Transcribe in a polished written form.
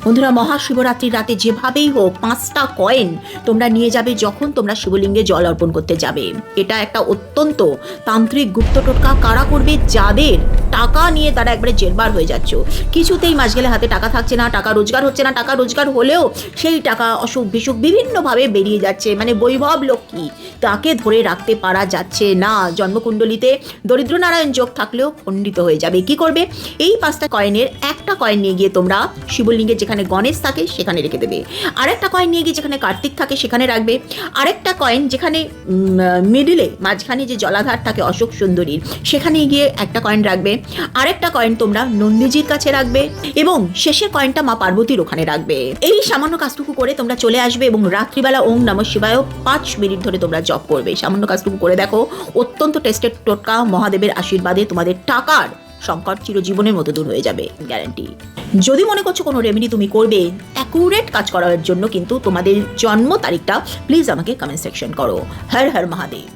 বন্ধুরা, মহাশিবরাত্রির রাতে যেভাবেই হোক 5টা কয়েন তোমরা নিয়ে যাবে যখন তোমরা শিবলিঙ্গে জল অর্পণ করতে যাবে। এটা একটা অত্যন্ত তান্ত্রিক গুপ্ত টোটকা। কারা করবে? যাদের টাকা নিয়ে তারা একবারে জেরবার হয়ে যাচ্ছ, কিছুতেই মাস গেলে হাতে টাকা থাকছে না, টাকা রোজগার হচ্ছে না, টাকা রোজগার হলেও সেই টাকা অসুখ বিসুখ বিভিন্নভাবে বেরিয়ে যাচ্ছে, মানে বৈভব লক্ষ্মী তাকে ধরে রাখতে পারা যাচ্ছে না। জন্মকুণ্ডলিতে দরিদ্র নারায়ণ যোগ থাকলেও খণ্ডিত হয়ে যাবে। কি করবে? এই 5টা কয়েনের একটা কয়েন নিয়ে গিয়ে তোমরা শিবলিঙ্গে যেখানে গণেশ থাকে সেখানে রেখে দেবে, আরেকটা কয়েন নিয়ে গিয়ে যেখানে কার্তিক থাকে সেখানে রাখবে, আরেকটা কয়েন যেখানে মিডিলে মাঝখানে যে জলাধার থাকে অশোক সুন্দরীর সেখানে গিয়ে একটা কয়েন রাখবে, আরেকটা কয়েন তোমরা নন্দীজির কাছে রাখবে এবং শেষের কয়েনটা মা পার্বতীর ওখানে রাখবে। এই সামান্য কাজটুকু করে তোমরা চলে আসবে এবং রাত্রিবেলা ওম নমঃ শিবায় 5 মিনিট ধরে তোমরা জপ করবে। সামান্য কাজটুকু করে দেখো, অত্যন্ত টেস্টেড টোটকা, মহাদেবের আশীর্বাদে তোমাদের টাকার সংকট চিরজীবনের মতো দূর হয়ে যাবে, গ্যারান্টি। যদি মনে করছো কোনো রেমেডি তুমি করবে অ্যাকুরেট কাজ করার জন্য, কিন্তু তোমাদের জন্ম তারিখটা প্লিজ আমাকে কমেন্ট সেকশন করো। হর হর মহাদেব।